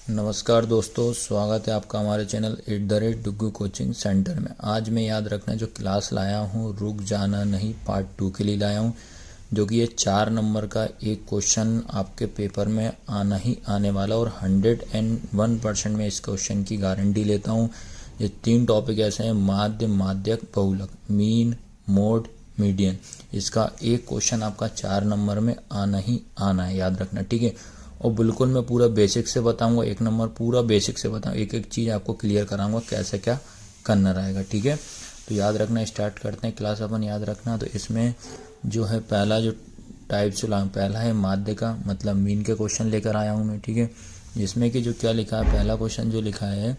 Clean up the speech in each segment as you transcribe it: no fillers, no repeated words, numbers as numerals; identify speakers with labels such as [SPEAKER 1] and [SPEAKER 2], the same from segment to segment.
[SPEAKER 1] नमस्कार दोस्तों, स्वागत है आपका हमारे चैनल @डुग्गू कोचिंग सेंटर में। आज मैं याद रखना जो क्लास लाया हूँ रुक जाना नहीं पार्ट 2 के लिए लाया हूँ, जो कि ये 4 नंबर का एक क्वेश्चन आपके पेपर में आना ही आने वाला और 101% में इस क्वेश्चन की गारंटी लेता हूँ। ये 3 टॉपिक ऐसे हैं, माध्य, माध्यक, बहुलक, मीन, मोड, मीडियन। इसका एक क्वेश्चन आपका 4 नंबर में आना ही आना है, याद रखना, ठीक है। और बिल्कुल मैं पूरा बेसिक से बताऊंगा, 1 नंबर पूरा बेसिक से बताऊंगा, एक एक चीज़ आपको क्लियर कराऊंगा कैसे क्या करना रहेगा, ठीक है। तो याद रखना, स्टार्ट करते हैं क्लास अपन। याद रखना तो इसमें जो है पहला जो टाइप से पहला है माध्य का, मतलब मीन के क्वेश्चन लेकर आया हूँ मैं, ठीक है। जिसमें कि जो क्या लिखा है, पहला क्वेश्चन जो लिखा है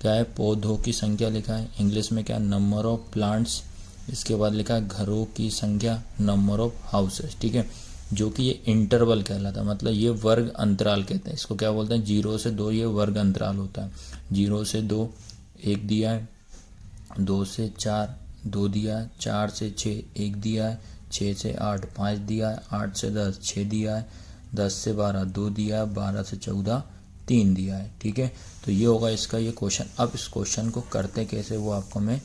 [SPEAKER 1] क्या है, पौधों की संख्या लिखा है, इंग्लिश में क्या, नंबर ऑफ प्लांट्स। इसके बाद लिखा है घरों की संख्या, नंबर ऑफ हाउसेस, ठीक है। जो कि ये इंटरवल कहलाता है, मतलब ये वर्ग अंतराल कहते हैं, इसको क्या बोलते हैं, 0 से 2 ये वर्ग अंतराल होता है। 0 से 2 1 दिया है, 2 से 4 2 दिया है, 4 से 6 1 दिया है, 6 से 8 5 दिया है, 8 से 10 6 दिया है, 10 से 12 2 दिया है, 12 से 14 3 दिया है, ठीक है। तो ये होगा इसका ये क्वेश्चन। अब इस क्वेश्चन को करते कैसे वो आपको मैं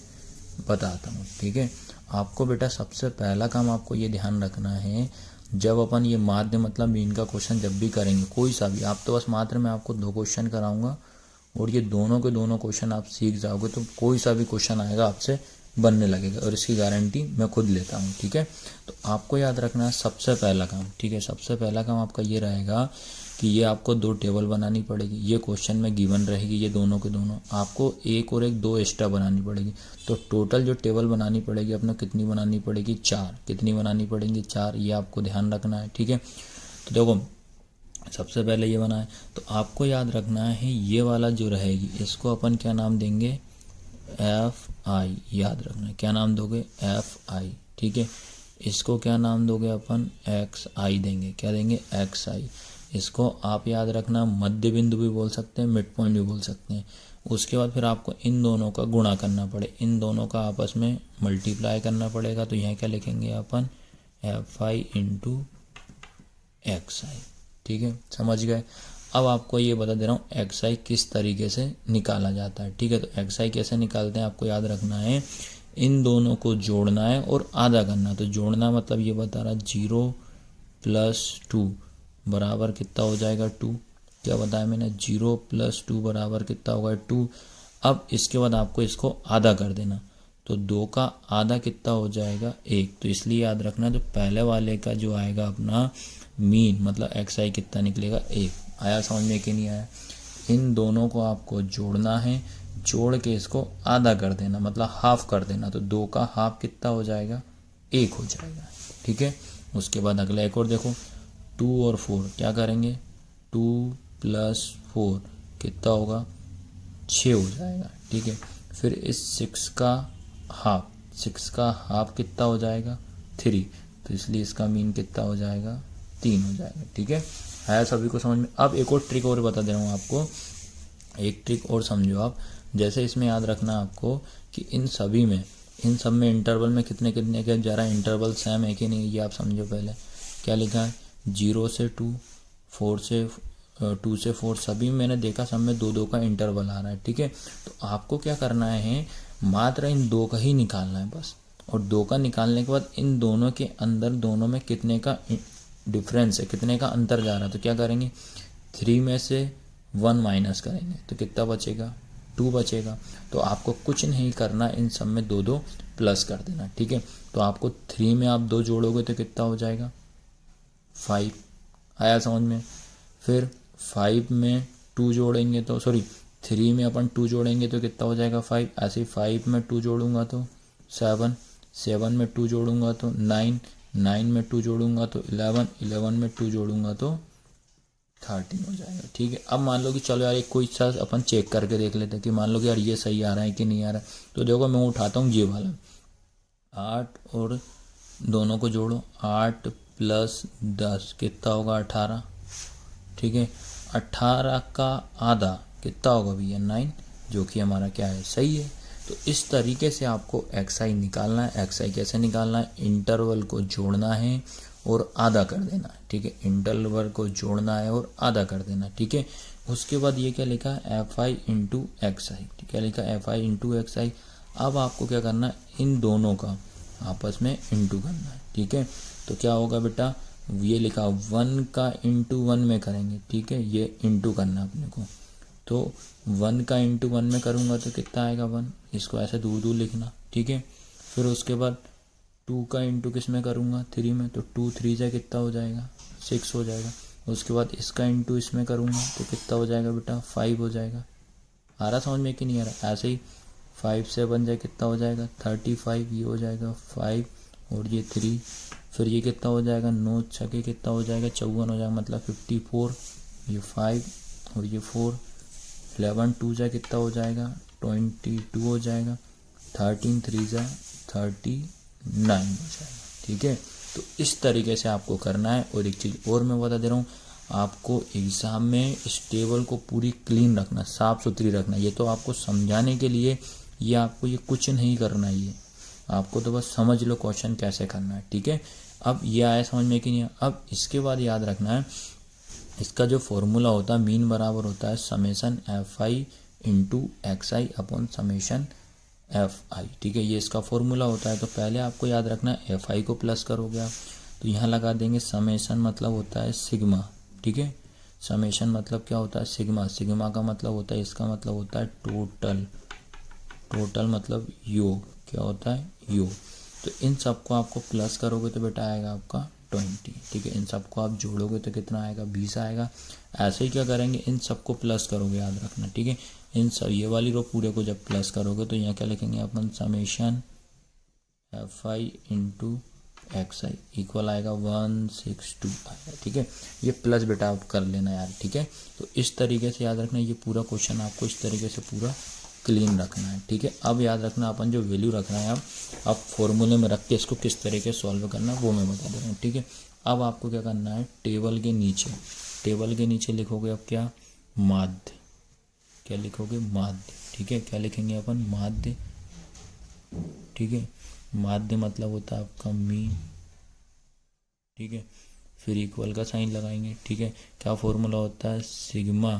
[SPEAKER 1] बताता हूँ, ठीक है। आपको बेटा सबसे पहला काम आपको ये ध्यान रखना है, जब अपन ये माध्य मतलब मीन का क्वेश्चन जब भी करेंगे कोई सा भी, आप तो बस मात्र मैं आपको 2 क्वेश्चन कराऊंगा और ये दोनों के दोनों क्वेश्चन आप सीख जाओगे तो कोई सा भी क्वेश्चन आएगा आपसे बनने लगेगा, और इसकी गारंटी मैं खुद लेता हूँ, ठीक है। तो आपको याद रखना है सबसे पहला काम, ठीक है, सबसे पहला काम आपका ये रहेगा कि ये आपको 2 टेबल बनानी पड़ेगी। ये क्वेश्चन में गिवन रहेगी, ये दोनों के दोनों आपको एक और एक 2 एक्स्ट्रा बनानी पड़ेगी। तो टोटल जो टेबल बनानी पड़ेगी अपने कितनी बनानी पड़ेगी, 4। कितनी बनानी पड़ेंगी, 4। ये आपको ध्यान रखना है, ठीक है। तो देखो सबसे पहले ये बना है, तो आपको याद रखना है ये वाला जो रहेगी इसको अपन क्या नाम देंगे, FI। याद रखना है क्या नाम दोगे, FI, ठीक है। इसको क्या नाम दोगे अपन, XI देंगे। क्या देंगे, XI। इसको आप याद रखना मध्य बिंदु भी बोल सकते हैं, मिड पॉइंट भी बोल सकते हैं। उसके बाद फिर आपको इन दोनों का गुणा करना पड़े, इन दोनों का आपस में मल्टीप्लाई करना पड़ेगा। तो यहाँ क्या लिखेंगे अपन, FI इंटू XI, ठीक है, समझ गए। अब आपको ये बता दे रहा हूँ XI किस तरीके से निकाला जाता है, ठीक है। तो XI कैसे निकालते हैं आपको याद रखना है, इन दोनों को जोड़ना है और आधा करना। तो जोड़ना मतलब ये बता रहा 0 + 2 बराबर कितना हो जाएगा, 2। क्या बताया मैंने, 0 + 2 बराबर कितना होगा, 2। अब इसके बाद आपको इसको आधा कर देना, तो 2 का आधा कितना हो जाएगा, 1। तो इसलिए याद रखना जो पहले वाले का जो आएगा अपना मीन मतलब XI कितना निकलेगा, 1। आया समझ में कि नहीं आया। इन दोनों को आपको जोड़ना है, जोड़ के इसको आधा कर देना मतलब हाफ कर देना। तो 2 का हाफ कितना हो जाएगा, 1 हो जाएगा, ठीक है। उसके बाद अगला एक और देखो, 2 और 4 क्या करेंगे, 2 + 4 कितना होगा, 6 हो जाएगा, ठीक है। फिर इस 6 का हाफ कितना हो जाएगा, 3। तो इसलिए इसका मीन कितना हो जाएगा, 3 हो जाएगा, ठीक है। आया सभी को समझ में। अब एक और ट्रिक और बता दे रहा हूँ आपको, एक ट्रिक और समझो आप। जैसे इसमें याद रखना आपको कि इन सब में इंटरवल में कितने कितने के जरा इंटरवल सेम है कि नहीं, ये आप समझो। पहले क्या लिखा है, 0 से 2 4 से 2 से 4 सभी मैंने देखा, सब में 2-2 का इंटरवल आ रहा है, ठीक है। तो आपको क्या करना है, मात्र इन 2 का ही निकालना है बस। और 2 का निकालने के बाद इन दोनों के अंदर दोनों में कितने का डिफरेंस है, कितने का अंतर जा रहा है। तो क्या करेंगे, 3 में से 1 माइनस करेंगे तो कितना बचेगा, 2 बचेगा। तो आपको कुछ नहीं करना, इन सब में 2-2 प्लस कर देना, ठीक है। तो आपको 3 में आप 2 जोड़ोगे तो कितना हो जाएगा, 5। आया समझ में। फिर 5 में 2 जोड़ेंगे तो 3 में अपन 2 जोड़ेंगे तो कितना हो जाएगा, 5। ऐसे ही 5 में 2 जोड़ूंगा तो 7, 7 में 2 जोड़ूंगा तो 9, 9 में 2 जोड़ूंगा तो 11, 11 में 2 जोड़ूंगा तो 13 हो जाएगा, ठीक है। अब मान लो कि चलो यार एक कोई सा अपन चेक करके देख लेते हैं कि मान लो कि यार ये सही आ रहा है कि नहीं आ रहा है। तो देखो मैं उठाता हूँ ये वाला, 8 और दोनों को जोड़ो, 8 + 10 कितना होगा, 18, ठीक है। 18 का आधा कितना होगा भैया, 9, जो कि हमारा क्या है, सही है। तो इस तरीके से आपको XI निकालना है। XI कैसे निकालना है, इंटरवल को जोड़ना है और आधा कर देना है, ठीक है। इंटरवल को जोड़ना है और आधा कर देना, ठीक है। उसके बाद ये क्या लिखा है एफ आई इंटू एक्स आई, क्या लिखा एफ आई इंटू एक्स आई। अब आपको क्या करना है, इन दोनों का आपस में इंटू करना है, ठीक है। तो क्या होगा बेटा, ये लिखा 1 का इंटू 1 में करेंगे, ठीक है, ये इंटू करना है अपने को। तो 1 का इंटू 1 में करूँगा तो कितना आएगा 1, इसको ऐसे दूर दूर लिखना, ठीक है। फिर उसके बाद 2 का इंटू किस में करूँगा 3 में, तो 2 3 से कितना हो जाएगा 6 हो जाएगा। उसके बाद इसका इंटू इसमें करूँगा तो कितना हो जाएगा बेटा 5 हो जाएगा। आ रहा समझ में कि नहीं आ रहा, ऐसे ही 5 से बन जाए कितना हो जाएगा 35, ये हो जाएगा 5 और ये 3, फिर ये कितना हो जाएगा 9 छके कितना हो जाएगा 54 हो जाएगा, मतलब 54, ये 5 और ये 4, 11 2 जा कितना हो जाएगा 22 हो जाएगा, 13 3 जा 39 हो जाएगा, ठीक है। तो इस तरीके से आपको करना है। और एक चीज़ और मैं बता दे रहा हूँ, आपको एग्ज़ाम में इस टेबल को पूरी क्लीन रखना, साफ़ सुथरी रखना। ये तो आपको समझाने के लिए, ये आपको ये कुछ नहीं करना है, ये आपको तो बस समझ लो क्वेश्चन कैसे करना है, ठीक है। अब ये आया समझ में कि नहीं। अब इसके बाद याद रखना है, इसका जो फॉर्मूला होता है मीन बराबर होता है summation F I into X I upon summation F आई, ठीक है, ये इसका फॉर्मूला होता है। तो पहले आपको याद रखना है एफ आई को प्लस करोगे आप, तो यहाँ लगा देंगे समेशन मतलब होता है सिग्मा, ठीक है। समेशन मतलब क्या होता है सिग्मा, सिग्मा का मतलब होता है, इसका मतलब होता है टोटल, टोटल मतलब योग, क्या होता है योग। तो इन सबको आपको प्लस करोगे तो बेटा आएगा आपका 20, ठीक है। इन सबको आप जोड़ोगे तो कितना आएगा 20 आएगा। ऐसे ही क्या करेंगे, इन सबको प्लस करोगे, याद रखना, ठीक है। इन सब ये वाली रो पूरे को जब प्लस करोगे तो यहाँ क्या लिखेंगे अपन summation F I into X I equal आएगा 162 आएगा, ठीक है। ये प्लस बेटा आप कर लेना यार, ठीक है। तो इस तरीके से याद रखना, ये पूरा क्वेश्चन आपको इस तरीके से पूरा क्लीन रखना है, ठीक है। अब याद रखना अपन जो वैल्यू रखना है अब फॉर्मूले में रख के इसको किस तरीके से सॉल्व करना है वो मैं बता दे रहा हूँ, ठीक है। अब आपको क्या करना है, टेबल के नीचे लिखोगे अब क्या माध्य, क्या लिखोगे माध्य, ठीक है। क्या लिखेंगे अपन माध्य, ठीक है। माध्य मतलब होता है आपका मीन, ठीक है। फिर इक्वल का साइन लगाएंगे, ठीक है। क्या फॉर्मूला होता है sigma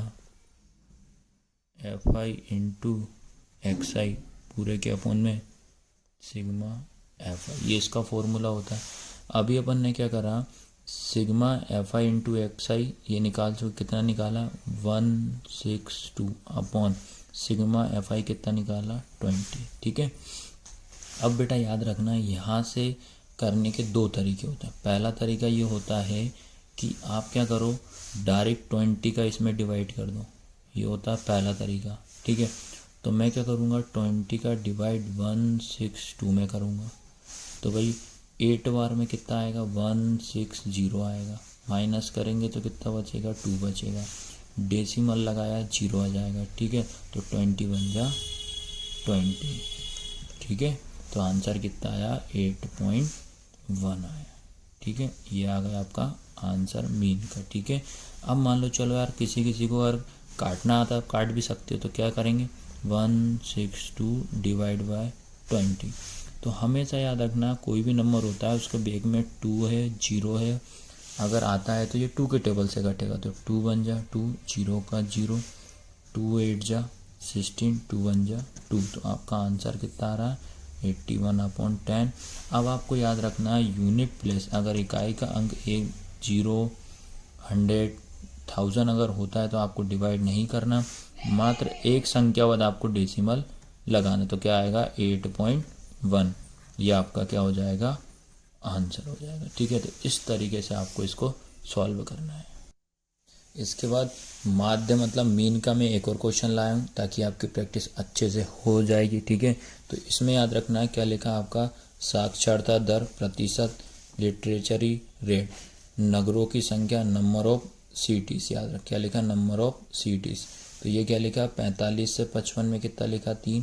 [SPEAKER 1] F I into X I पूरे के अपॉन में सिग्मा एफ आई, ये इसका फॉर्मूला होता है। अभी अपन ने क्या करा, sigma F I into X I ये निकाल चुके, कितना निकाला 162 अपॉन सिग्मा एफ आई कितना निकाला 20, ठीक है। अब बेटा याद रखना, यहाँ से करने के दो तरीके होते हैं। पहला तरीका ये होता है कि आप क्या करो, डायरेक्ट 20 का इसमें डिवाइड कर दो, ये होता है पहला तरीका, ठीक है। तो मैं क्या करूँगा 20 का डिवाइड 162 में करूँगा, तो भाई 8 बार में कितना आएगा 160 आएगा, माइनस करेंगे तो कितना बचेगा 2 बचेगा, डेसिमल लगाया 0 आ जाएगा, ठीक है। तो 20 बन जा 20, ठीक है। तो आंसर कितना आया 8.1 आया, ठीक है। ये आ गया आपका आंसर मीन का, ठीक है। अब मान लो चलो यार किसी को अगर काटना आता है काट भी सकते हो, तो क्या करेंगे 162 डिवाइड बाय 20। तो हमेशा याद रखना कोई भी नंबर होता है उसके बैक में 2 है 0 है, अगर आता है तो ये 2 के टेबल से घटेगा, तो 2 बन जा 2, 0 का 0, 2 8 जा 16, 2 बन जा 2। तो आपका आंसर कितना आ रहा है 81/10। अब आपको याद रखना है यूनिट प्लेस, अगर इकाई का अंक 1 0 100 1000 अगर होता है तो आपको डिवाइड नहीं करना, मात्र एक संख्या बाद आपको डेसिमल लगाना। तो क्या आएगा 8.1, ये आपका क्या हो जाएगा आंसर हो जाएगा, ठीक है। तो इस तरीके से आपको इसको सॉल्व करना है। इसके बाद माध्य मतलब मीन का मैं एक और क्वेश्चन लाया हूँ ताकि आपकी प्रैक्टिस अच्छे से हो जाएगी, ठीक है। तो इसमें याद रखना है क्या लिखा आपका साक्षरता दर प्रतिशत, लिटरेचरी रेट, नगरों की संख्या, नंबर ऑफ सिटीज, याद रख क्या लिखा नंबर ऑफ सिटीज। तो ये क्या लिखा 45 से 55 में कितना लिखा 3,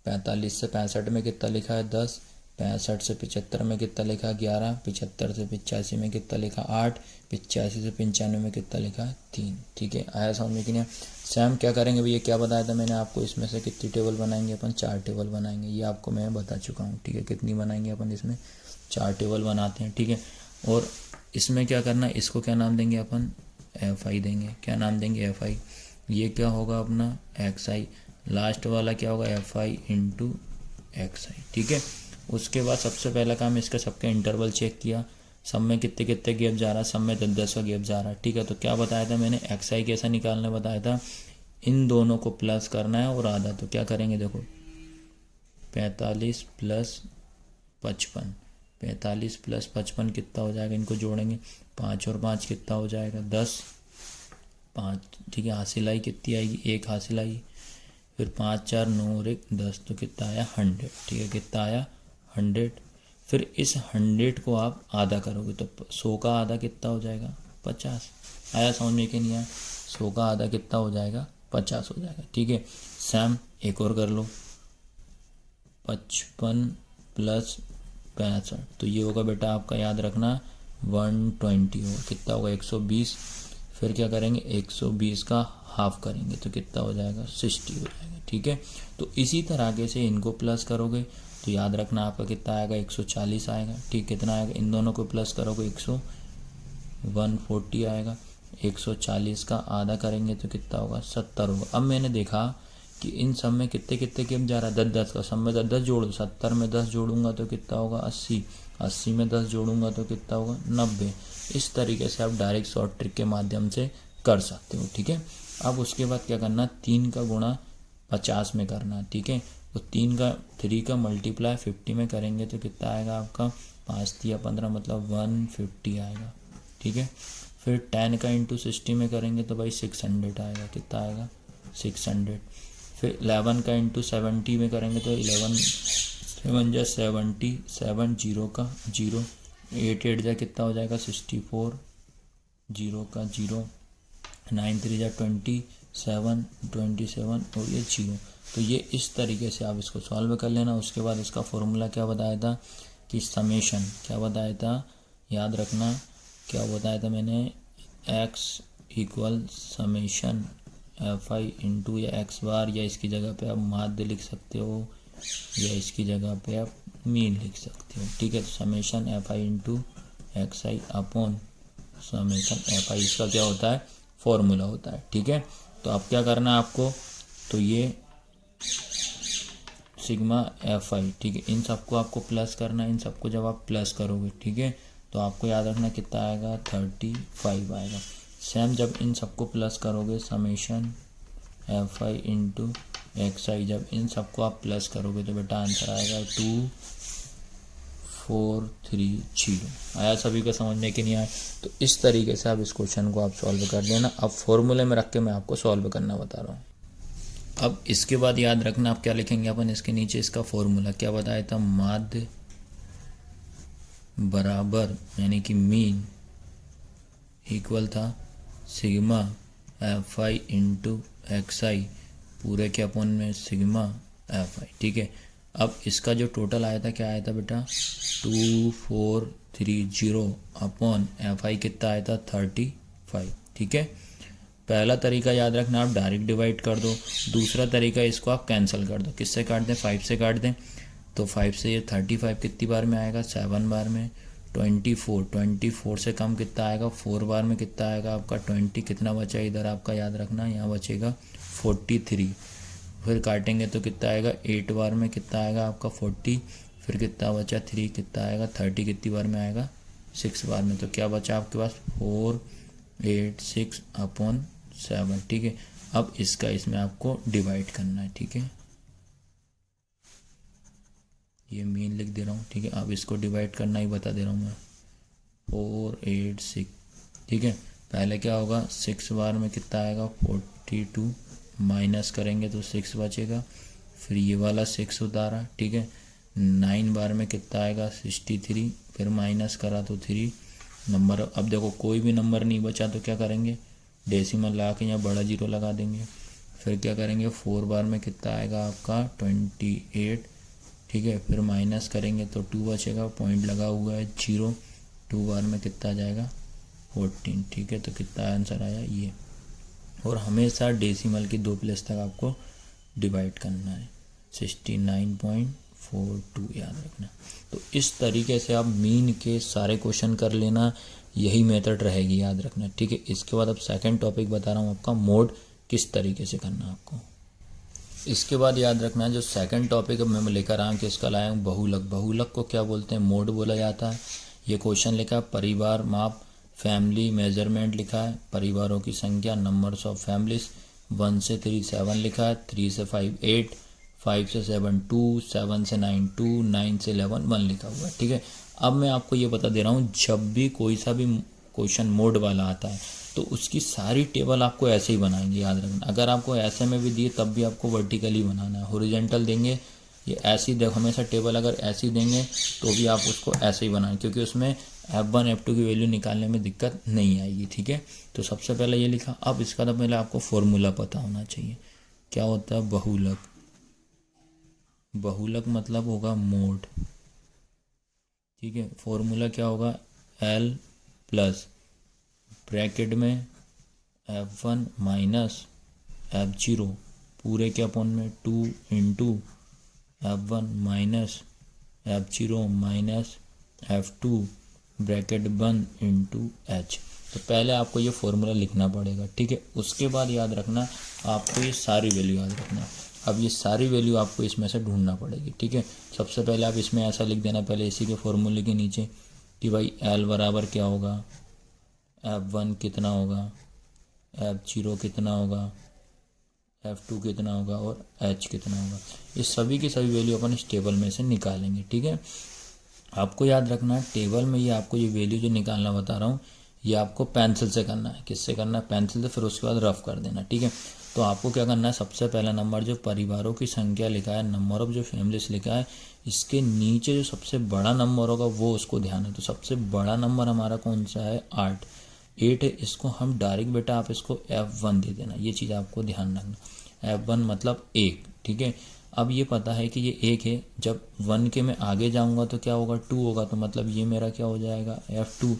[SPEAKER 1] 45 से 65 में कितना लिखा है 10, 65 से 75 में कितना लिखा 11, 75 से 85 में कितना लिखा 8, 85 से 95 में कितना लिखा 3, ठीक है। आया समझ में कि नहीं। सैम क्या करेंगे भैया, क्या बताया था मैंने आपको, इसमें से कितनी टेबल बनाएंगे अपन 4 टेबल बनाएंगे, ये आपको मैं बता चुका हूँ, ठीक है। कितनी बनाएंगे अपन, इसमें 4 टेबल बनाते हैं, ठीक है। और इसमें क्या करना है, इसको क्या नाम देंगे अपन एफ आई देंगे। क्या नाम देंगे? F I. ये क्या होगा अपना? एक्स आई। लास्ट वाला क्या होगा? एफ आई इंटू एक्स आई। ठीक है। उसके बाद सबसे पहला काम इसका सबका इंटरवल चेक किया, सब में कितने कितने गैप जा रहा है, सब में 10-10 का गैप जा रहा है। ठीक है। तो क्या बताया था मैंने? एक्स आई कैसा निकालना बताया था? इन दोनों को प्लस करना है और आधा। तो क्या करेंगे? देखो 45 प्लस 55, 45 प्लस 55 कितना हो जाएगा? इनको जोड़ेंगे, 5 और 5 कितना हो जाएगा? 10, 5। ठीक है। हासिल आई कितनी आएगी? 1 हासिल आई। फिर 5 4 9 और 1 10, तो कितना आया? 100। ठीक है। कितना आया? 100। फिर इस 100 को आप आधा करोगे तो 100 का आधा कितना हो जाएगा? 50। आया समझ में कि नहीं आया? 100 का आधा कितना हो जाएगा? 50 हो जाएगा। ठीक है। सैम एक और कर लो, 55 प्लस 65, तो ये होगा बेटा आपका, याद रखना 120 होगा। कितना होगा? 120। फिर क्या करेंगे? 120 का हाफ करेंगे तो कितना हो जाएगा? 60 हो जाएगा। ठीक है। तो इसी तरह से इनको प्लस करोगे तो याद रखना आपका कितना आएगा? 140 आएगा। ठीक। कितना आएगा? इन दोनों को प्लस करोगे 140 आएगा। 140 का आधा करेंगे तो कितना होगा? 70 होगा। अब मैंने देखा कि इन सब में कितने कितने गेम जा रहा है? 10-10 का। सब में 10-10 जोड़ो। 70 में 10 जोड़ूंगा तो कितना होगा? 80। 80 में 10 जोड़ूंगा तो कितना होगा? 90। इस तरीके से आप डायरेक्ट शॉर्ट ट्रिक के माध्यम से कर सकते हो। ठीक है। अब उसके बाद क्या करना? 3 का गुणा 50 में करना। ठीक है। तो 3 का मल्टीप्लाई 50 में करेंगे तो कितना आएगा आपका? 5 या 15 मतलब 150 आएगा। ठीक है। फिर 10 का इंटू 60 में करेंगे तो भाई 600 आएगा। कितना आएगा? 600। फिर 11 का इंटू 70 में करेंगे तो 11 7 जा 70, 7 0 का 0, 8 8 जा कितना हो जाएगा? 64, 0 का 0, 9 3 जा 27, 27 और ये 0। तो ये इस तरीके से आप इसको सॉल्व कर लेना। उसके बाद इसका फॉर्मूला क्या बताया था कि समेशन, क्या बताया था? याद रखना क्या बताया था मैंने? x equal summation F I into या एक्स बार, या इसकी जगह पे आप माध्य लिख सकते हो या इसकी जगह पे आप मीन लिख सकते हो। ठीक है। तो summation F I into X I upon summation F आई, इसका क्या होता है? फॉर्मूला होता है। ठीक है। तो अब क्या करना है आपको? तो ये सिग्मा एफ आई। ठीक है। इन सबको आपको प्लस करना है। इन सबको जब आप प्लस करोगे, ठीक है, तो आपको याद रखना कितना आएगा? 35 आएगा। सेम जब इन सबको प्लस करोगे, summation F I into X I, जब इन सबको आप प्लस करोगे तो बेटा आंसर आएगा 2430। आया सभी को समझ में कि नहीं आया? तो इस तरीके से आप इस क्वेश्चन को आप सॉल्व कर लेना। अब फॉर्मूले में रख के मैं आपको सॉल्व करना बता रहा हूँ। अब इसके बाद याद रखना आप क्या लिखेंगे अपन इसके नीचे? इसका फॉर्मूला क्या बताया था? माध्य बराबर यानी कि मीन इक्वल था sigma F I into X I पूरे के अपन में सिग्मा एफ आई। ठीक है। अब इसका जो टोटल आया था, क्या आया था बेटा? 2430 अपॉन एफ आई कितना आया था? 35। ठीक है। पहला तरीका याद रखना आप डायरेक्ट डिवाइड कर दो। दूसरा तरीका इसको आप कैंसिल कर दो। किससे काट दें? 5 से काट दें। तो 5 से ये 35 कितनी बार में आएगा? 7 बार में। 24 से कम कितना आएगा? 4 बार में। कितना आएगा आपका? 20। कितना बचा इधर आपका? याद रखना यहाँ बचेगा 43। फिर काटेंगे तो कितना आएगा? 8 बार में। कितना आएगा आपका? 40। फिर कितना बचा? 3। कितना आएगा? 30 कितनी बार में आएगा? 6 बार में। तो क्या बचा आपके पास? 4 8 6 अपॉन 7। ठीक है। अब इसका इसमें आपको डिवाइड करना है। ठीक है। ये मीन लिख दे रहा हूँ। ठीक है। अब इसको डिवाइड करना ही बता दे रहा हूँ मैं। 4 8 6। ठीक है। पहले क्या होगा? 6 बार में कितना आएगा? 42 माइनस करेंगे तो 6 बचेगा। फिर ये वाला 6 उतारा। ठीक है। 9 बार में कितना आएगा? 63। फिर माइनस करा तो 3 नंबर। अब देखो कोई भी नंबर नहीं बचा तो क्या करेंगे? डेसिमल लगा के यहाँ बड़ा 0 लगा देंगे। फिर क्या करेंगे? 4 बार में कितना आएगा आपका? 28। ठीक है। फिर माइनस करेंगे तो 2 बचेगा, पॉइंट लगा हुआ है 0। 2 बार में कितना जाएगा? 14। ठीक है। तो कितना आंसर आया? ये। और हमेशा डेसिमल की 2 प्लेस तक आपको डिवाइड करना है। 69.42 याद रखना। तो इस तरीके से आप मीन के सारे क्वेश्चन कर लेना। यही मेथड रहेगी, याद रखना, ठीक है। इसके बाद अब सेकंड टॉपिक बता रहा हूँ आपका, मोड किस तरीके से करना है आपको। इसके बाद याद रखना है जो सेकंड टॉपिक मैं लेकर आया हूँ, किसका लाया हूँ, बहुलक। बहुलक को क्या बोलते हैं, मोड बोला जाता है। ये क्वेश्चन लिखा है, परिवार माप, फैमिली मेजरमेंट लिखा है, परिवारों की संख्या, नंबर्स ऑफ फैमिलीज, 1 से 3 7 लिखा है, 3 से 5 8, 5 से 7 2, 7 से 9 2, 9 से 11 1 लिखा हुआ है, ठीक है। अब मैं आपको ये बता दे रहा हूँ, जब भी कोई सा भी क्वेश्चन मोड वाला आता है तो उसकी सारी टेबल आपको ऐसे ही बनाएंगे, याद रखना। अगर आपको ऐसे में भी दिए तब भी आपको वर्टिकली बनाना है, हॉरिजॉन्टल देंगे ये ऐसी, देखो हमेशा टेबल अगर ऐसी देंगे तो भी आप उसको ऐसे ही बनाएं, क्योंकि उसमें F1 F2 की वैल्यू निकालने में दिक्कत नहीं आएगी, ठीक है। तो सबसे पहले ये लिखा। अब इसका तो पहले आपको फॉर्मूला पता होना चाहिए, क्या होता है बहुलक। बहुलक मतलब होगा मोड, ठीक है। फॉर्मूला क्या होगा, L प्लस ब्रैकेट में F1 माइनस F0 पूरे के अपॉन में 2 into F1 minus F0 minus F2 bracket बंद इंटू H। तो पहले आपको ये फॉर्मूला लिखना पड़ेगा, ठीक है। उसके बाद याद रखना आपको ये सारी वैल्यू याद रखना। अब ये सारी वैल्यू आपको इसमें से ढूंढना पड़ेगी, ठीक है। सबसे पहले आप इसमें ऐसा लिख देना पहले इसी के फॉर्मूले के नीचे कि भाई L बराबर क्या होगा, F1 कितना होगा, F0 कितना होगा, F2 कितना होगा और H कितना होगा। इस सभी की सभी वैल्यू अपन इस टेबल में से निकालेंगे, ठीक है। आपको याद रखना है टेबल में ये आपको ये वैल्यू जो निकालना बता रहा हूँ ये आपको पेंसिल से करना है। किससे करना है, पेंसिल से, फिर उसके बाद रफ कर देना, ठीक है। तो आपको क्या करना है, सबसे पहला नंबर जो परिवारों की संख्या लिखा है, नंबर ऑफ जो फैमिलीज लिखा है, इसके नीचे जो सबसे बड़ा नंबर होगा वो उसको ध्यान है। तो सबसे बड़ा नंबर हमारा कौन सा है, 8 है। इसको हम डायरेक्ट बेटा आप इसको F1 दे देना, ये चीज़ आपको ध्यान रखना। F1 मतलब 1, ठीक है। अब ये पता है कि ये 1 है, जब 1 के मैं आगे जाऊंगा तो क्या होगा, 2 होगा, तो मतलब ये मेरा क्या हो जाएगा, F2।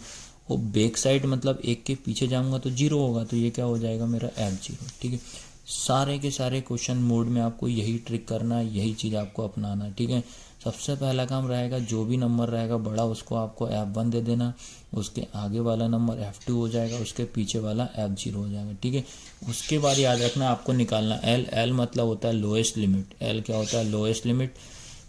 [SPEAKER 1] और बैक साइड मतलब 1 के पीछे जाऊंगा तो 0 होगा, तो ये क्या हो जाएगा मेरा F0, ठीक है। सारे के सारे क्वेश्चन मोड में आपको यही ट्रिक करना है, यही चीज़ आपको अपनाना है, ठीक है। सबसे पहला काम रहेगा जो भी नंबर रहेगा बड़ा उसको आपको F1 दे देना, उसके आगे वाला नंबर F2 हो जाएगा, उसके पीछे वाला F0 हो जाएगा, ठीक है। उसके बाद याद रखना आपको निकालना L मतलब होता है लोएस्ट लिमिट। L क्या होता है, लोएस्ट लिमिट।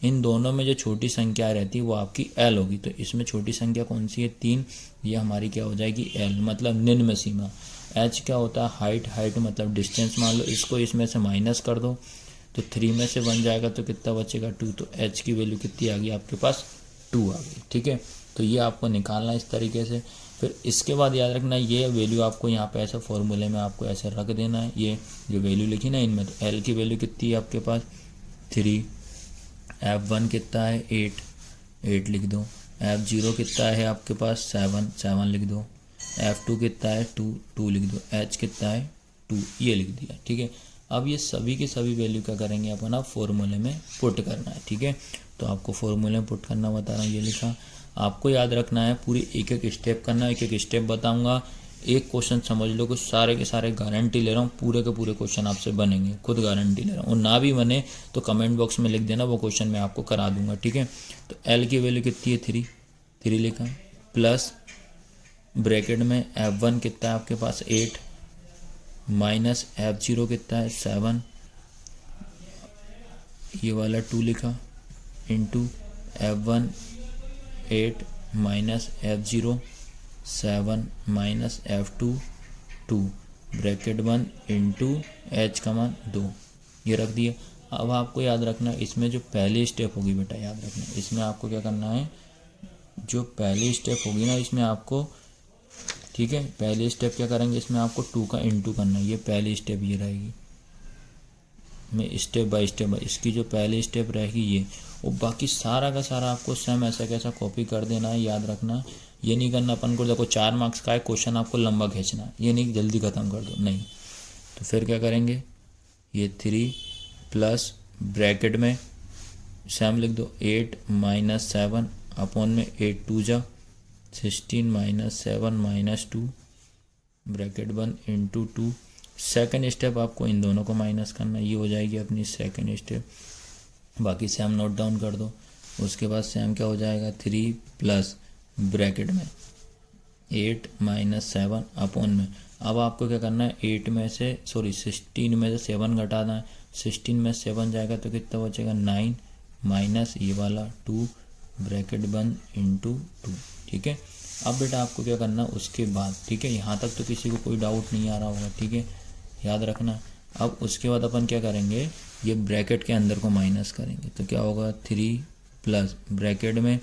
[SPEAKER 1] इन दोनों में जो छोटी संख्या रहती है वो आपकी L होगी। तो इसमें छोटी संख्या कौन सी है, 3, ये हमारी क्या हो जाएगी L मतलब निम्न सीमा। H क्या होता है, हाइट मतलब डिस्टेंस। मान लो इसको इसमें से माइनस कर दो तो 3 में से 1 जाएगा तो कितना बचेगा, 2। तो H की वैल्यू कितनी आ गई आपके पास, 2 आ गई, ठीक है। तो ये आपको निकालना है इस तरीके से। फिर इसके बाद याद रखना ये वैल्यू आपको यहाँ पे ऐसे फॉर्मूले में आपको ऐसे रख देना है। ये जो वैल्यू लिखी ना इनमें, तो L की वैल्यू कितनी है आपके पास, 3। F1 कितना है, 8 लिख दो। F0 कितना है आपके पास, 7 लिख दो। F2 कितना है, 2 लिख दो। H कितना है, 2, ये लिख दिया, ठीक है। अब ये सभी के सभी वैल्यू क्या करेंगे अपन, आप फॉर्मूले में पुट करना है, ठीक है। तो आपको फॉर्मूले में पुट करना बता रहा हूँ, ये लिखा। आपको याद रखना है पूरी एक एक स्टेप करना है, एक एक स्टेप बताऊंगा। एक क्वेश्चन समझ लो कि सारे के सारे गारंटी ले रहा हूँ पूरे के पूरे क्वेश्चन आपसे बनेंगे, खुद गारंटी ले रहा हूँ। और ना भी बने तो कमेंट बॉक्स में लिख देना, वो क्वेश्चन मैं आपको करा दूंगा, ठीक है। तो L की वैल्यू कितनी है, 3 लिखा, प्लस ब्रैकेट में F1 कितना है आपके पास, 8 माइनस F0 कितना है, 7, ये वाला 2 लिखा, into F1 8 minus F0 7 minus F2 2 bracket 1 into H का मान 2, ये रख दिया। अब आपको याद रखना इसमें जो पहली स्टेप होगी बेटा, याद रखना इसमें आपको क्या करना है, जो पहली स्टेप होगी ना इसमें आपको, ठीक है, पहली स्टेप क्या करेंगे, इसमें आपको 2 का इंटू करना है। ये पहली स्टेप ये रहेगी, मैं स्टेप बाय स्टेप इसकी जो पहली स्टेप रहेगी ये, और बाकी सारा का सारा आपको सेम ऐसा कैसा कॉपी कर देना है। याद रखना ये नहीं करना अपन को देखो 4 मार्क्स का है क्वेश्चन आपको लंबा खींचना है, ये नहीं जल्दी ख़त्म कर दो, नहीं। तो फिर क्या करेंगे, ये 3 प्लस ब्रैकेट में सेम लिख दो, 8 माइनस 7 अपॉन में 8 2 जा 16 minus 7 minus 2 bracket 1 into 2। Second step आपको इन दोनों को माइनस करना, ये हो जाएगी अपनी सेकेंड स्टेप। बाकी सेम नोट डाउन कर दो। उसके बाद सेम क्या हो जाएगा, 3 प्लस ब्रैकेट में 8 - 7 अपॉन में, अब आपको क्या करना है 16 में से 7 घटाना है। 16 में 7 जाएगा तो कितना बचेगा 9 माइनस ये वाला 2 ब्रैकेट बंद इंटू 2। ठीक है, अब बेटा आपको क्या करना उसके बाद, ठीक है, यहाँ तक तो किसी को कोई डाउट नहीं आ रहा होगा, ठीक है, याद रखना। अब उसके बाद अपन क्या करेंगे, ये ब्रैकेट के अंदर को माइनस करेंगे तो क्या होगा 3 प्लस ब्रैकेट में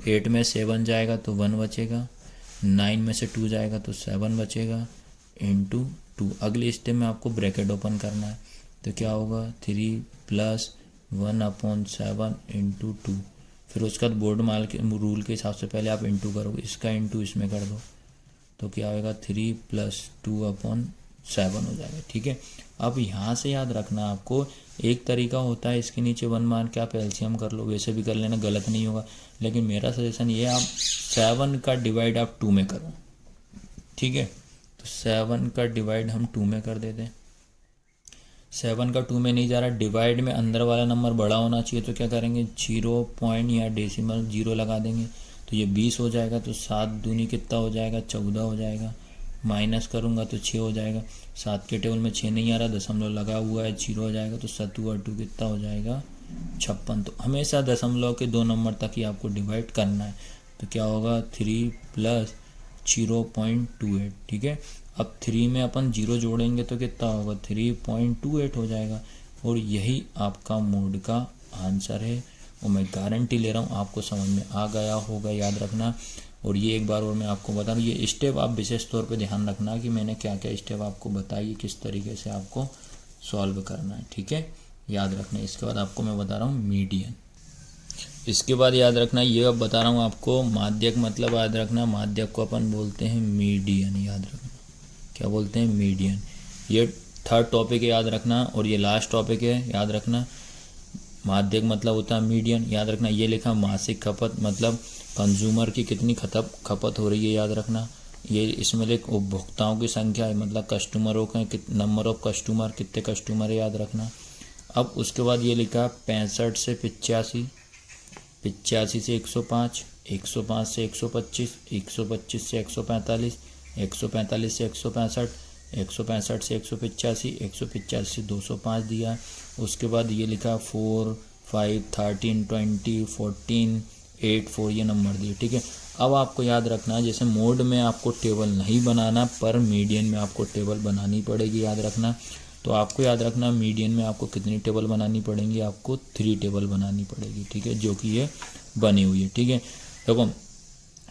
[SPEAKER 1] 8 में 7 जाएगा तो 1 बचेगा, 9 में से 2 जाएगा तो 7 बचेगा इंटू 2। अगली स्टेप में आपको ब्रैकेट ओपन करना है तो क्या होगा 3 प्लस 1/7 इंटू 2। फिर उसके बाद बोर्ड माल के रूल के हिसाब से पहले आप इंटू करोगे, इसका इंटू इसमें कर दो तो क्या होगा 3 + 2/7 हो जाएगा। ठीक है, अब यहाँ से याद रखना आपको एक तरीका होता है इसके नीचे 1 मान के आप एलसीएम कर लो, वैसे भी कर लेना, गलत नहीं होगा, लेकिन मेरा सजेशन ये आप 7 का डिवाइड आप 2 में करो। ठीक है, तो 7 का डिवाइड हम 2 में कर देते हैं। 7 का 2 में नहीं जा रहा, डिवाइड में अंदर वाला नंबर बड़ा होना चाहिए तो क्या करेंगे 0 पॉइंट या डेसिमल 0 लगा देंगे तो ये 20 हो जाएगा। तो 7 दूनी कितना हो जाएगा 14 हो जाएगा, माइनस करूँगा तो 6 हो जाएगा। 7 के टेबल में 6 नहीं आ रहा, दशमलव लगा हुआ है 0 हो जाएगा। तो 7 और 2 कितना हो जाएगा 56। तो हमेशा दशमलव के 2 नंबर तक ही आपको डिवाइड करना है तो क्या होगा 3 + 0.28। ठीक है, अब 3 में अपन 0 जोड़ेंगे तो कितना होगा 3.28 हो जाएगा और यही आपका मोड का आंसर है। और मैं गारंटी ले रहा हूँ आपको समझ में आ गया होगा, याद रखना। और ये एक बार और मैं आपको बता दूँ, ये स्टेप आप विशेष तौर पे ध्यान रखना कि मैंने क्या क्या स्टेप आपको बताई, किस तरीके से आपको सॉल्व करना है। ठीक है, याद रखना। इसके बाद आपको मैं बता रहा हूँ मीडियन। इसके बाद याद रखना ये अब बता रहा हूँ आपको माध्यक, मतलब याद रखना माध्यक को अपन बोलते हैं मीडियन। याद रखना क्या बोलते हैं मीडियन। ये 3rd टॉपिक है याद रखना, और ये लास्ट टॉपिक है याद रखना। माध्यक मतलब होता है मीडियन। याद रखना ये लिखा मासिक खपत, मतलब कंज्यूमर की कितनी खपत हो रही है, याद रखना। ये इसमें लिख उपभोक्ताओं की संख्या है, मतलब कस्टमरों का नंबर ऑफ कस्टमर, कितने कस्टमर है, याद रखना। अब उसके बाद ये लिखा 65 से 85, 85 से 105, 105 से 125, 125 से 145, 145 से 165, 165 से 185, 185 से 205 दिया। उसके बाद ये लिखा 4, 5, 13, 20, 14, 8, 4 ये नंबर दिए। ठीक है, अब आपको याद रखना जैसे मोड में आपको टेबल नहीं बनाना, पर मीडियन में आपको टेबल बनानी पड़ेगी, याद रखना। तो आपको याद रखना मीडियन में आपको कितनी टेबल बनानी पड़ेंगी, आपको 3 टेबल बनानी पड़ेगी। ठीक है, जो कि ये बनी हुई है। ठीक है, देखो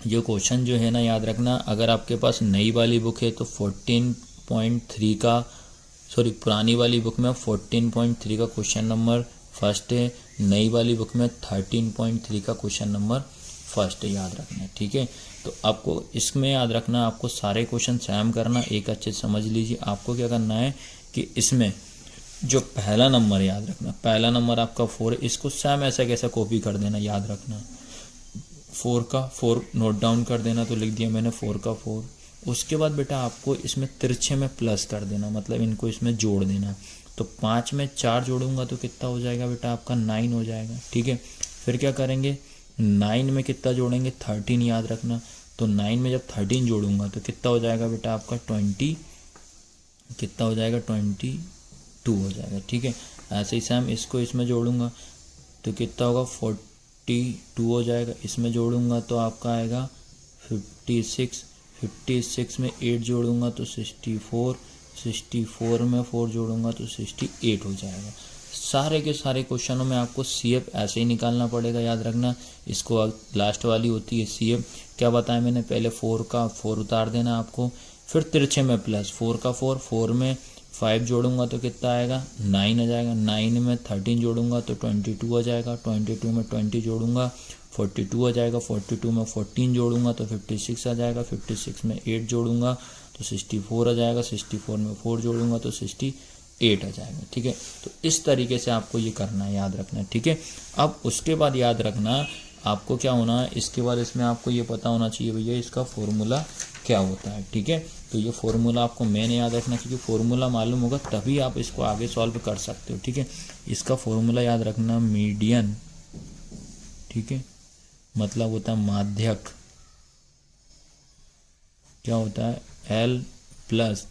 [SPEAKER 1] ये क्वेश्चन जो है ना, याद रखना अगर आपके पास नई वाली बुक है तो 14.3 का, सॉरी पुरानी वाली बुक में 14.3 का क्वेश्चन नंबर फर्स्ट है, नई वाली बुक में 13.3 का क्वेश्चन नंबर फर्स्ट है, याद रखना। ठीक है, तो आपको इसमें याद रखना आपको सारे क्वेश्चन सेम करना, एक अच्छे से समझ लीजिए। आपको क्या करना है कि इसमें जो पहला नंबर याद रखना, पहला नंबर आपका 4 है, इसको सेम ऐसा कैसा कॉपी कर देना, याद रखना 4 का 4 नोट डाउन कर देना। तो लिख दिया मैंने 4 का 4। उसके बाद बेटा आपको इसमें तिरछे में प्लस कर देना, मतलब इनको इसमें जोड़ देना। तो 5 में 4 जोड़ूंगा तो कितना हो जाएगा बेटा आपका 9 हो जाएगा। ठीक है, फिर क्या करेंगे 9 में कितना जोड़ेंगे 13, याद रखना। तो 9 में जब 13 जोड़ूंगा तो कितना हो जाएगा बेटा आपका 20, कितना हो जाएगा 22 हो जाएगा। ठीक है, ऐसे ही सेम इसको इसमें जोड़ूंगा तो कितना होगा 42 हो जाएगा। इसमें जोड़ूंगा तो आपका आएगा 56, 56 में 8 जोड़ूंगा तो 64, 64 में 4 जोड़ूंगा तो 68 हो जाएगा। सारे के सारे क्वेश्चनों में आपको CF ऐसे ही निकालना पड़ेगा, याद रखना। इसको लास्ट वाली होती है CF। क्या बताया मैंने, पहले 4 का 4 उतार देना आपको, फिर तिरछे में प्लस 4 का 4, 4 में 5 जोड़ूंगा तो कितना आएगा 9 आ जाएगा। 9 में 13 जोड़ूंगा तो 22 आ जाएगा। 22 में 20 जोड़ूंगा 42 आ जाएगा। 42 में 14 जोड़ूंगा तो 56 आ जाएगा। 56 में 8 जोड़ूंगा तो 64 आ जाएगा। 64 में 4 जोड़ूंगा तो 68 आ जाएगा। ठीक है, तो इस तरीके से आपको ये करना है, याद रखना है। ठीक है, अब उसके बाद याद रखना आपको क्या होना है, इसके बाद इसमें आपको ये पता होना चाहिए भैया इसका फॉर्मूला क्या होता है। ठीक है, तो ये फॉर्मूला आपको मैंने याद रखना, क्योंकि फॉर्मूला मालूम होगा तभी आप इसको आगे सॉल्व कर सकते हो। ठीक है, इसका फॉर्मूला याद रखना मीडियन। ठीक है, मतलब होता है माध्यक। क्या होता है एल प्लस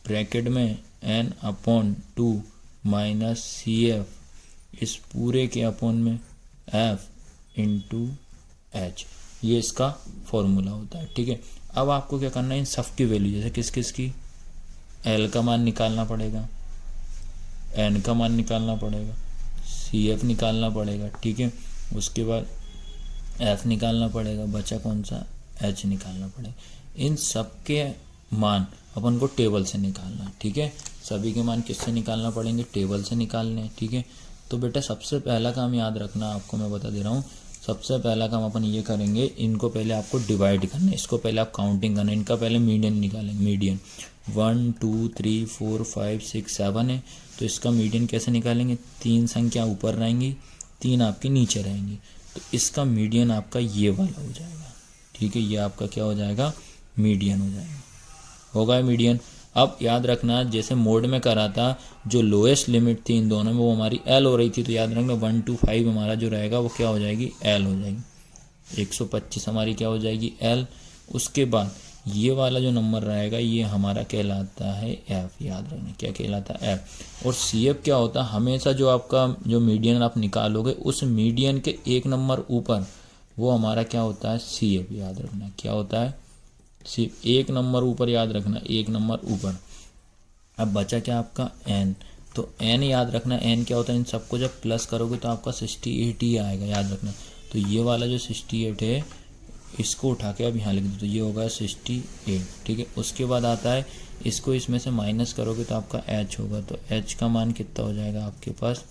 [SPEAKER 1] ब्रैकेट में N upon 2 minus C F इस पूरे के अपॉन में एफ इंटू एच, ये इसका फॉर्मूला होता है। ठीक है, अब आपको क्या करना है, इन सब की वैल्यू जैसे किस किस की, एल का मान निकालना पड़ेगा, एन का मान निकालना पड़ेगा, सी एफ निकालना पड़ेगा। ठीक है, उसके बाद एफ निकालना पड़ेगा, बचा कौन सा, एच निकालना पड़ेगा। इन सब के मान अपन को टेबल से निकालना है। ठीक है, सभी के मान किससे निकालना पड़ेंगे, टेबल से निकालने हैं। ठीक है, तो बेटा सबसे पहला काम याद रखना, आपको मैं बता दे रहा हूँ, सबसे पहला काम अपन ये करेंगे, इनको पहले आपको डिवाइड करना है, इसको पहले आप काउंटिंग करना है, इनका पहले मीडियन निकालेंगे। मीडियन 1 2 3 4 5 6 7 है, तो इसका मीडियन कैसे निकालेंगे, 3 संख्या ऊपर रहेंगी, 3 आपके नीचे रहेंगी, तो इसका मीडियन आपका ये वाला हो जाएगा। ठीक है, ये आपका क्या हो जाएगा, मीडियन हो जाएगा, होगा मीडियन। अब याद रखना, जैसे मोड में करा था, जो लोएस्ट लिमिट थी इन दोनों में वो हमारी एल हो रही थी, तो याद रखना 1 to 5 हमारा जो रहेगा वो क्या हो जाएगी, एल हो जाएगी। 125 हमारी क्या हो जाएगी, एल। उसके बाद ये वाला जो नंबर रहेगा ये हमारा कहलाता है एफ, याद रखना क्या कहलाता है, एफ। और सी एफ क्या होता है, हमेशा जो आपका जो मीडियन आप निकालोगे उस मीडियन के एक नंबर ऊपर वो हमारा क्या होता है, सी एफ, याद रखना क्या होता है, सिर्फ एक नंबर ऊपर, याद रखना एक नंबर ऊपर। अब बचा क्या आपका एन, तो एन याद रखना, एन क्या होता है, इन सबको जब प्लस करोगे तो आपका 68 ही आएगा, याद रखना। तो ये वाला जो 68 है इसको उठा के अब यहाँ लिख दो, तो ये होगा 68। ठीक है, उसके बाद आता है इसको इसमें से माइनस करोगे तो आपका एच होगा, तो एच का मान कितना हो जाएगा आपके पास,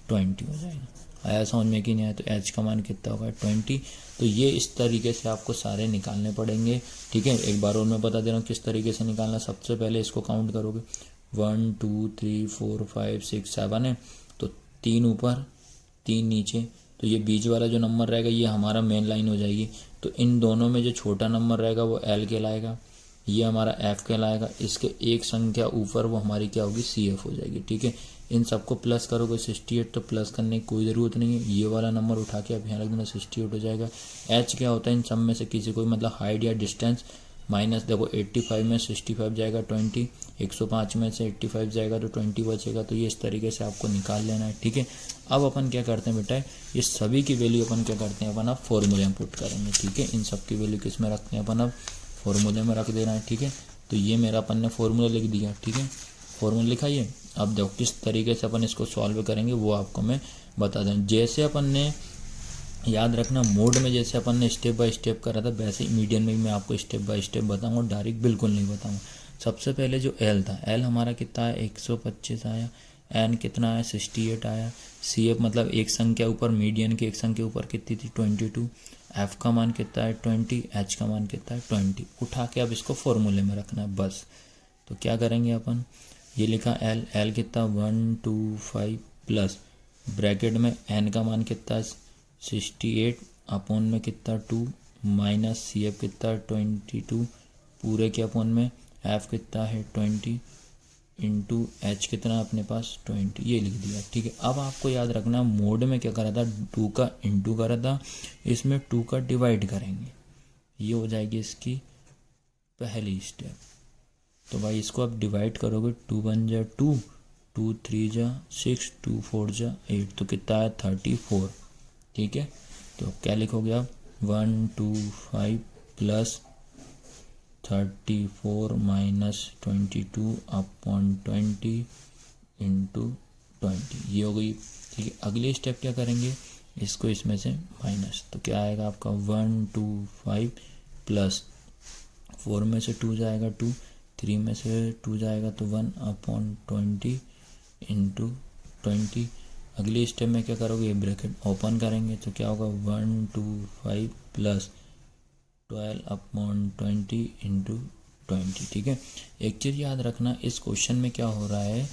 [SPEAKER 1] 20 हो जाएगा। आया समझ में कि नहीं आया, तो एच का मान कितना होगा, 20। तो ये इस तरीके से आपको सारे निकालने पड़ेंगे। ठीक है, एक बार और मैं बता दे रहा हूँ किस तरीके से निकालना। सबसे पहले इसको काउंट करोगे, 1 2 3 4 5 6 7 है, तो 3 ऊपर 3 नीचे, तो ये बीच वाला जो नंबर रहेगा ये हमारा मेन लाइन हो जाएगी। तो इन दोनों में जो छोटा नंबर रहेगा वो एल कहलाएगा, ये हमारा एफ कहलाएगा, इसके एक संख्या ऊपर वो हमारी क्या होगी, सी एफ हो जाएगी। ठीक है, इन सबको प्लस करोगे 68, तो प्लस करने की कोई ज़रूरत नहीं है, ये वाला नंबर उठा के अब यहाँ रख देना, 68 हो जाएगा। एच क्या होता है, इन सब में से किसी कोई मतलब हाइट या डिस्टेंस, माइनस देखो 85 में 65 जाएगा 20, 105 में से 85 जाएगा तो 20 बचेगा। तो ये इस तरीके से आपको निकाल लेना है। ठीक है, अब अपन क्या करते हैं बेटा, ये सभी की वैल्यू अपन क्या करते हैं, अपन अब फॉर्मूले में पुट करेंगे। ठीक है, इन सब की वैल्यू किस में रखते हैं, अपन अब फॉर्मूले में रख देना है। ठीक है, तो ये मेरा अपन ने फॉर्मूला लिख दिया। ठीक है, फॉर्मूला लिखा ये। अब देखो किस तरीके से अपन इसको सॉल्व करेंगे वो आपको मैं बता दूँ। जैसे अपन ने याद रखना, मोड में जैसे अपन ने स्टेप बाय स्टेप करा था वैसे ही मीडियन में भी मैं आपको स्टेप बाय स्टेप बताऊंगा, डायरेक्ट बिल्कुल नहीं बताऊंगा। सबसे पहले जो एल था, एल हमारा कितना है, 125 आया, एन कितना आया, 68 आया, सी एफ मतलब एक संख्या ऊपर, मीडियन की एक संख्या ऊपर कितनी थी, 22, एफ का मान कितना है 20, एच का मान कितना है 20। उठा के अब इसको फॉर्मूले में रखना है बस। तो क्या करेंगे अपन, ये लिखा एल, एल कितना 125 प्लस ब्रैकेट में एन का मान कितना है 68 अपॉन में कितना 2 माइनस सी एफ कितना 22 पूरे के अपॉन में एफ कितना है 20 इंटू एच कितना अपने पास 20, ये लिख दिया। ठीक है, अब आपको याद रखना मोड में क्या करा था, 2 का इंटू करा था, इसमें 2 का डिवाइड करेंगे, ये हो जाएगी इसकी पहली स्टेप। तो भाई इसको आप डिवाइड करोगे, 2 1 जा 2, 2 3 जा 6, 2 4 जा 8, तो कितना है 34। ठीक है, तो क्या लिखोगे आप, 125 प्लस 34 माइनस 22 अपॉन 20 इंटू 20, ये हो गई। ठीक है, अगली स्टेप क्या करेंगे, इसको इसमें से माइनस, तो क्या आएगा आपका 125 प्लस 4 में से 2 जाएगा 2, 3 में से 2 जाएगा तो 1 अपॉन 20 इंटू 20। अगली स्टेप में क्या करोगे, ब्रैकेट ओपन करेंगे तो क्या होगा 125 प्लस 12 अपॉन 20 इंटू 20। ठीक है, एक चीज़ याद रखना, इस क्वेश्चन में क्या हो रहा है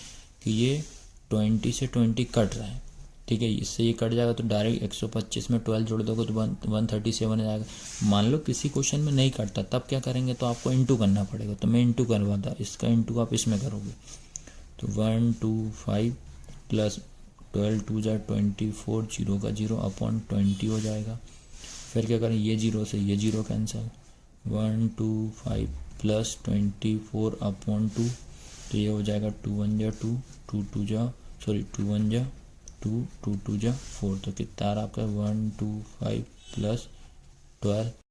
[SPEAKER 1] कि ये 20 से 20 कट रहा है। ठीक है, इससे ये कट जाएगा तो डायरेक्ट 125 में 12 जोड़ दोगे तो 137 आ जाएगा। मान लो किसी क्वेश्चन में नहीं कटता, तब क्या करेंगे, तो आपको इंटू करना पड़ेगा, तो मैं इंटू करवाता, इसका इंटू आप इसमें करोगे तो 125 प्लस 12 2 जा 24, 0 का 0 अपॉन 20 हो जाएगा। फिर क्या करें, ये 0 से ये 0 कैंसिल, 125 प्लस 24/2, तो ये हो जाएगा 2 1 जा 2, 2 2 जा, सॉरी 2 1 जा 2, 2 2 जा 4, तो कितना आ रहा आपका 125 प्लस 12